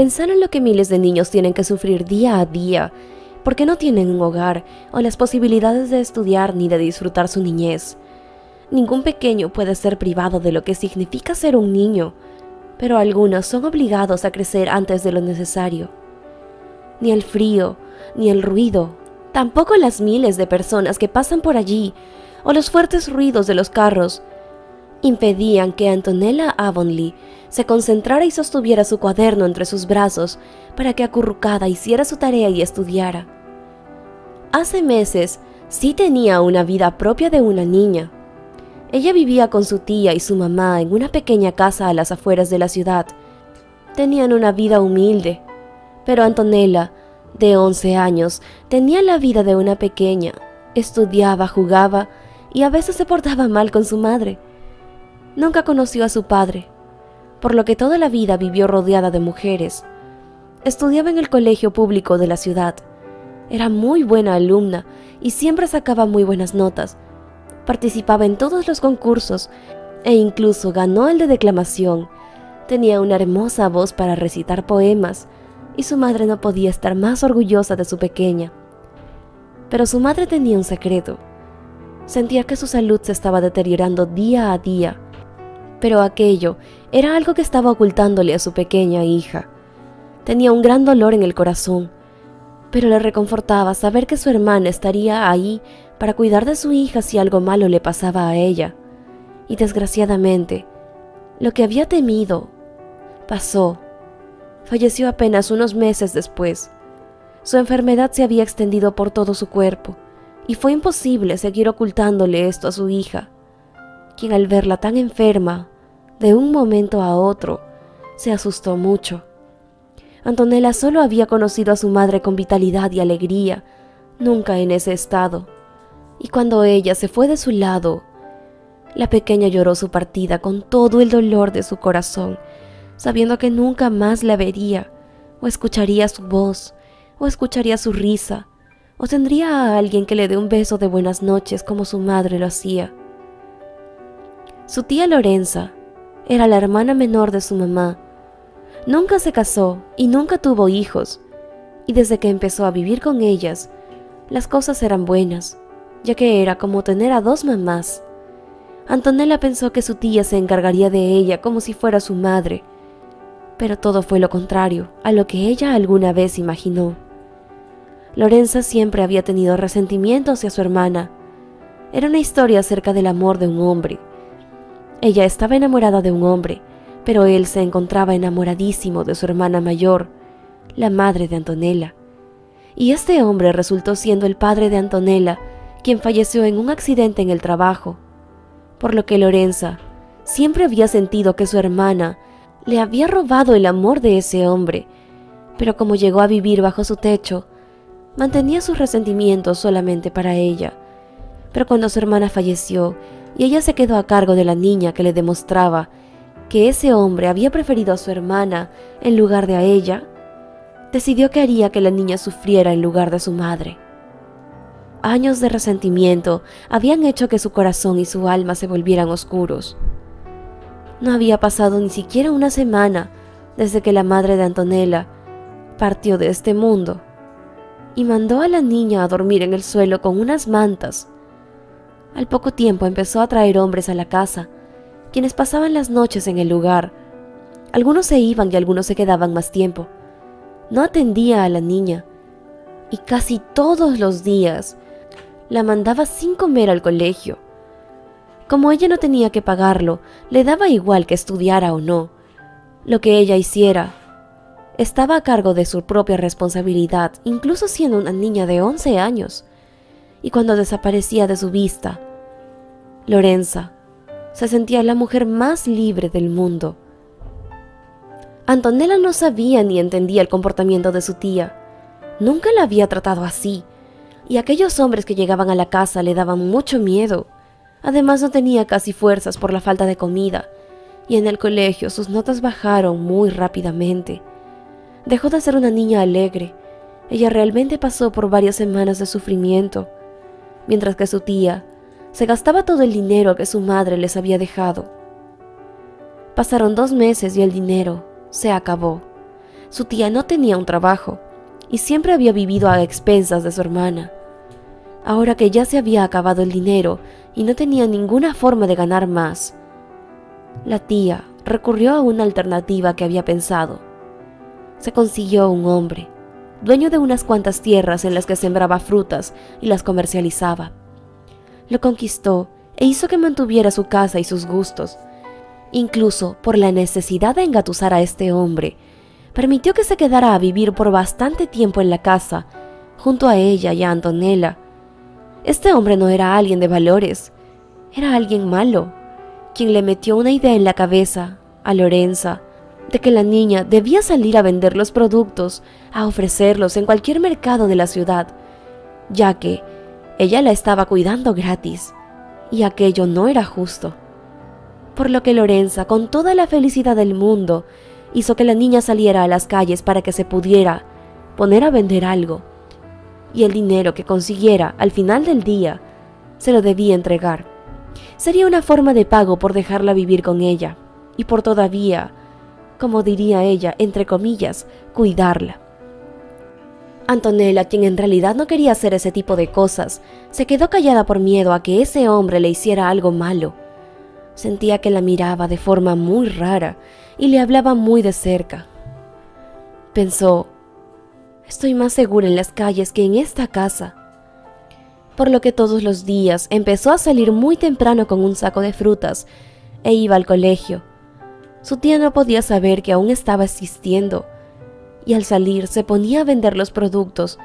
pensar en lo que miles de niños tienen que sufrir día a día, porque no tienen un hogar o las posibilidades de estudiar ni de disfrutar su niñez. Ningún pequeño puede ser privado de lo que significa ser un niño, pero algunos son obligados a crecer antes de lo necesario. Ni el frío, ni el ruido, tampoco las miles de personas que pasan por allí o los fuertes ruidos de los carros impedían que Antonella Avonlea se concentrara y sostuviera su cuaderno entre sus brazos para que acurrucada hiciera su tarea y estudiara. Hace meses sí tenía una vida propia de una niña. Ella vivía con su tía y su mamá en una pequeña casa a las afueras de la ciudad. Tenían una vida humilde, pero Antonella, de 11 años, tenía la vida de una pequeña. Estudiaba, jugaba y a veces se portaba mal con su madre. Nunca conoció a su padre, por lo que toda la vida vivió rodeada de mujeres. Estudiaba en el colegio público de la ciudad. Era muy buena alumna y siempre sacaba muy buenas notas. Participaba en todos los concursos e incluso ganó el de declamación. Tenía una hermosa voz para recitar poemas y su madre no podía estar más orgullosa de su pequeña. Pero su madre tenía un secreto. Sentía que su salud se estaba deteriorando día a día, pero aquello era algo que estaba ocultándole a su pequeña hija. Tenía un gran dolor en el corazón, pero le reconfortaba saber que su hermana estaría ahí para cuidar de su hija si algo malo le pasaba a ella. Y desgraciadamente, lo que había temido pasó. Falleció apenas unos meses después. Su enfermedad se había extendido por todo su cuerpo, y fue imposible seguir ocultándole esto a su hija, quien al verla tan enferma, de un momento a otro, se asustó mucho. Antonella solo había conocido a su madre con vitalidad y alegría, nunca en ese estado, y cuando ella se fue de su lado, la pequeña lloró su partida con todo el dolor de su corazón, sabiendo que nunca más la vería, o escucharía su voz, o escucharía su risa, o tendría a alguien que le dé un beso de buenas noches como su madre lo hacía. Su tía Lorenza era la hermana menor de su mamá. Nunca se casó y nunca tuvo hijos, y desde que empezó a vivir con ellas, las cosas eran buenas, ya que era como tener a dos mamás. Antonella pensó que su tía se encargaría de ella como si fuera su madre, pero todo fue lo contrario a lo que ella alguna vez imaginó. Lorenza siempre había tenido resentimiento hacia su hermana. Era una historia acerca del amor de un hombre. Ella estaba enamorada de un hombre, pero él se encontraba enamoradísimo de su hermana mayor, la madre de Antonella. Y este hombre resultó siendo el padre de Antonella, quien falleció en un accidente en el trabajo, por lo que Lorenza siempre había sentido que su hermana le había robado el amor de ese hombre, pero como llegó a vivir bajo su techo, mantenía sus resentimientos solamente para ella. Pero cuando su hermana falleció y ella se quedó a cargo de la niña que le demostraba que ese hombre había preferido a su hermana en lugar de a ella, decidió que haría que la niña sufriera en lugar de su madre. Años de resentimiento habían hecho que su corazón y su alma se volvieran oscuros. No había pasado ni siquiera una semana desde que la madre de Antonella partió de este mundo y mandó a la niña a dormir en el suelo con unas mantas. Al poco tiempo empezó a traer hombres a la casa, quienes pasaban las noches en el lugar. Algunos se iban y algunos se quedaban más tiempo. No atendía a la niña y casi todos los días la mandaba sin comer al colegio. Como ella no tenía que pagarlo, le daba igual que estudiara o no. Lo que ella hiciera estaba a cargo de su propia responsabilidad, incluso siendo una niña de 11 años. Y cuando desaparecía de su vista, Lorenza se sentía la mujer más libre del mundo. Antonella no sabía ni entendía el comportamiento de su tía. Nunca la había tratado así, y aquellos hombres que llegaban a la casa le daban mucho miedo. Además, no tenía casi fuerzas por la falta de comida, y en el colegio sus notas bajaron muy rápidamente. Dejó de ser una niña alegre. Ella realmente pasó por varias semanas de sufrimiento, mientras que su tía se gastaba todo el dinero que su madre les había dejado. Pasaron 2 meses y el dinero se acabó. Su tía no tenía un trabajo y siempre había vivido a expensas de su hermana. Ahora que ya se había acabado el dinero y no tenía ninguna forma de ganar más, la tía recurrió a una alternativa que había pensado. Se consiguió un hombre, dueño de unas cuantas tierras en las que sembraba frutas y las comercializaba. Lo conquistó e hizo que mantuviera su casa y sus gustos. Incluso por la necesidad de engatusar a este hombre, permitió que se quedara a vivir por bastante tiempo en la casa, junto a ella y a Antonella. Este hombre no era alguien de valores, era alguien malo, quien le metió una idea en la cabeza a Lorenza de que la niña debía salir a vender los productos, a ofrecerlos en cualquier mercado de la ciudad, ya que ella la estaba cuidando gratis, y aquello no era justo. Por lo que Lorenza, con toda la felicidad del mundo, hizo que la niña saliera a las calles para que se pudiera poner a vender algo, y el dinero que consiguiera al final del día se lo debía entregar. Sería una forma de pago por dejarla vivir con ella y por todavía, como diría ella, entre comillas, cuidarla. Antonella, quien en realidad no quería hacer ese tipo de cosas, se quedó callada por miedo a que ese hombre le hiciera algo malo. Sentía que la miraba de forma muy rara y le hablaba muy de cerca. Pensó, estoy más segura en las calles que en esta casa. Por lo que todos los días empezó a salir muy temprano con un saco de frutas e iba al colegio. Su tía no podía saber que aún estaba existiendo, y al salir se ponía a vender los productos,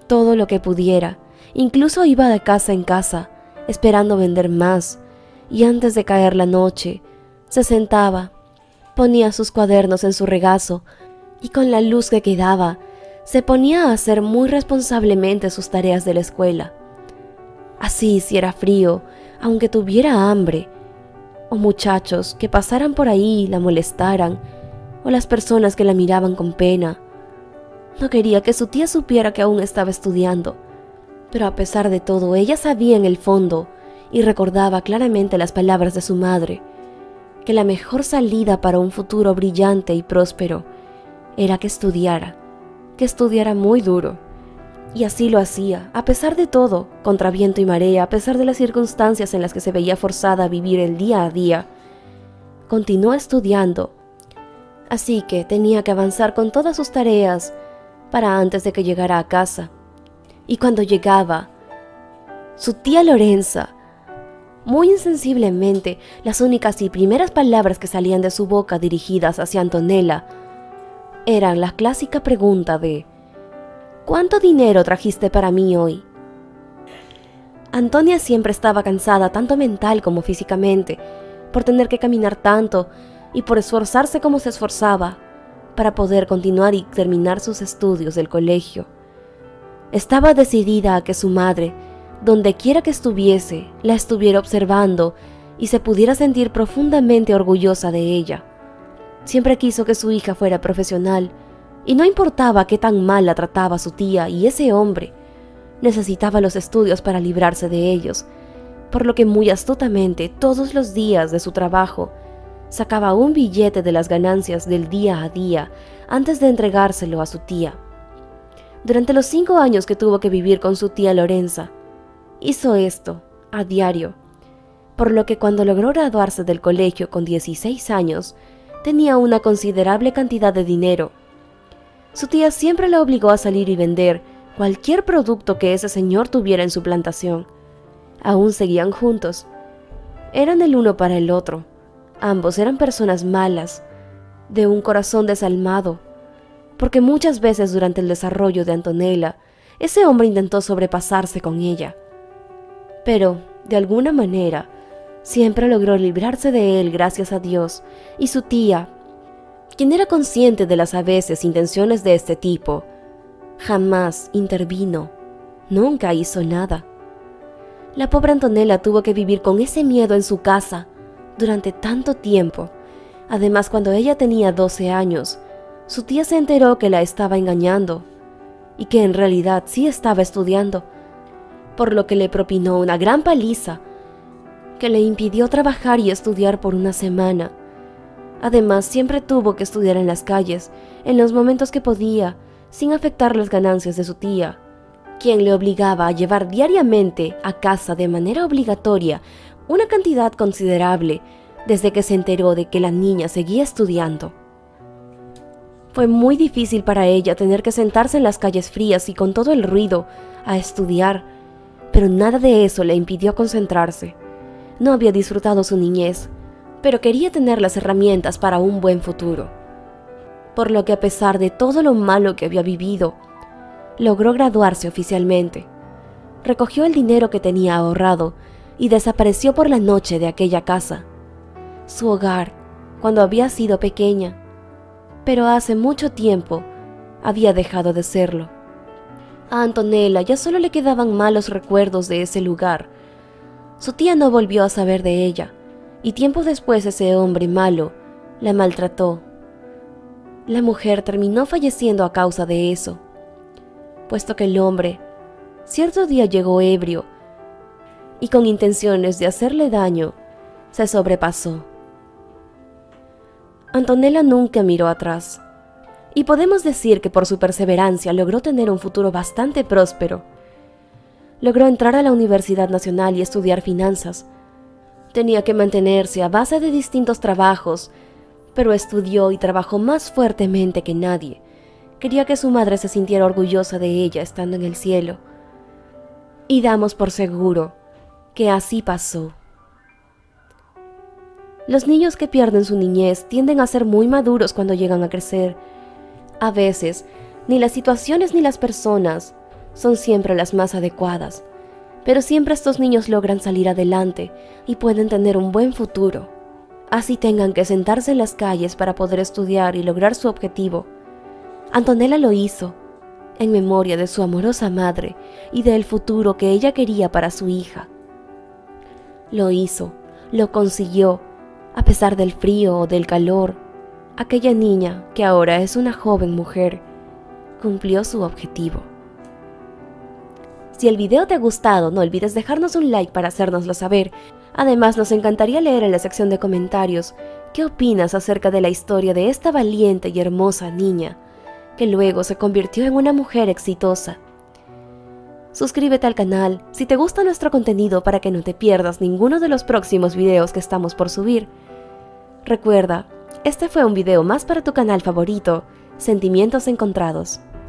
todo lo que pudiera. Incluso iba de casa en casa, esperando vender más, y antes de caer la noche, se sentaba, ponía sus cuadernos en su regazo, y con la luz que quedaba, se ponía a hacer muy responsablemente sus tareas de la escuela. Así hiciera frío, aunque tuviera hambre, o muchachos que pasaran por ahí y la molestaran, o las personas que la miraban con pena. No quería que su tía supiera que aún estaba estudiando, pero a pesar de todo, ella sabía en el fondo y recordaba claramente las palabras de su madre, que la mejor salida para un futuro brillante y próspero era que estudiara muy duro. Y así lo hacía, a pesar de todo, contra viento y marea, a pesar de las circunstancias en las que se veía forzada a vivir el día a día. Continuó estudiando, así que tenía que avanzar con todas sus tareas para antes de que llegara a casa. Y cuando llegaba, su tía Lorenza, muy insensiblemente, las únicas y primeras palabras que salían de su boca dirigidas hacia Antonella eran la clásica pregunta de ¿cuánto dinero trajiste para mí hoy? Antonia siempre estaba cansada, tanto mental como físicamente, por tener que caminar tanto y por esforzarse como se esforzaba para poder continuar y terminar sus estudios del colegio. Estaba decidida a que su madre, donde quiera que estuviese, la estuviera observando y se pudiera sentir profundamente orgullosa de ella. Siempre quiso que su hija fuera profesional, y no importaba qué tan mal la trataba su tía y ese hombre, necesitaba los estudios para librarse de ellos, por lo que muy astutamente todos los días de su trabajo sacaba un billete de las ganancias del día a día antes de entregárselo a su tía. Durante los 5 años que tuvo que vivir con su tía Lorenza, hizo esto a diario, por lo que cuando logró graduarse del colegio con 16 años, tenía una considerable cantidad de dinero. Su tía siempre la obligó a salir y vender cualquier producto que ese señor tuviera en su plantación. Aún seguían juntos. Eran el uno para el otro. Ambos eran personas malas, de un corazón desalmado, porque muchas veces durante el desarrollo de Antonella, ese hombre intentó sobrepasarse con ella. Pero, de alguna manera, siempre logró librarse de él gracias a Dios, y su tía, quien era consciente de las a veces intenciones de este tipo, jamás intervino, nunca hizo nada. La pobre Antonella tuvo que vivir con ese miedo en su casa durante tanto tiempo. Además, cuando ella tenía 12 años, su tía se enteró que la estaba engañando y que en realidad sí estaba estudiando, por lo que le propinó una gran paliza que le impidió trabajar y estudiar por una semana. Además, siempre tuvo que estudiar en las calles, en los momentos que podía, sin afectar las ganancias de su tía, quien le obligaba a llevar diariamente a casa de manera obligatoria una cantidad considerable desde que se enteró de que la niña seguía estudiando. Fue muy difícil para ella tener que sentarse en las calles frías y con todo el ruido a estudiar, pero nada de eso le impidió concentrarse. No había disfrutado su niñez, pero quería tener las herramientas para un buen futuro. Por lo que a pesar de todo lo malo que había vivido, logró graduarse oficialmente. Recogió el dinero que tenía ahorrado y desapareció por la noche de aquella casa, su hogar, cuando había sido pequeña, pero hace mucho tiempo había dejado de serlo. A Antonella ya solo le quedaban malos recuerdos de ese lugar. Su tía no volvió a saber de ella, y tiempo después ese hombre malo la maltrató. La mujer terminó falleciendo a causa de eso, puesto que el hombre cierto día llegó ebrio y con intenciones de hacerle daño, se sobrepasó. Antonella nunca miró atrás, y podemos decir que por su perseverancia logró tener un futuro bastante próspero. Logró entrar a la Universidad Nacional y estudiar finanzas. Tenía que mantenerse a base de distintos trabajos, pero estudió y trabajó más fuertemente que nadie. Quería que su madre se sintiera orgullosa de ella estando en el cielo. Y damos por seguro que así pasó. Los niños que pierden su niñez tienden a ser muy maduros cuando llegan a crecer. A veces, ni las situaciones ni las personas son siempre las más adecuadas, pero siempre estos niños logran salir adelante y pueden tener un buen futuro. Así tengan que sentarse en las calles para poder estudiar y lograr su objetivo. Antonella lo hizo, en memoria de su amorosa madre y del futuro que ella quería para su hija. Lo hizo, lo consiguió, a pesar del frío o del calor. Aquella niña, que ahora es una joven mujer, cumplió su objetivo. Si el video te ha gustado, no olvides dejarnos un like para hacérnoslo saber. Además, nos encantaría leer en la sección de comentarios qué opinas acerca de la historia de esta valiente y hermosa niña, que luego se convirtió en una mujer exitosa. Suscríbete al canal si te gusta nuestro contenido para que no te pierdas ninguno de los próximos videos que estamos por subir. Recuerda, este fue un video más para tu canal favorito, Sentimientos Encontrados.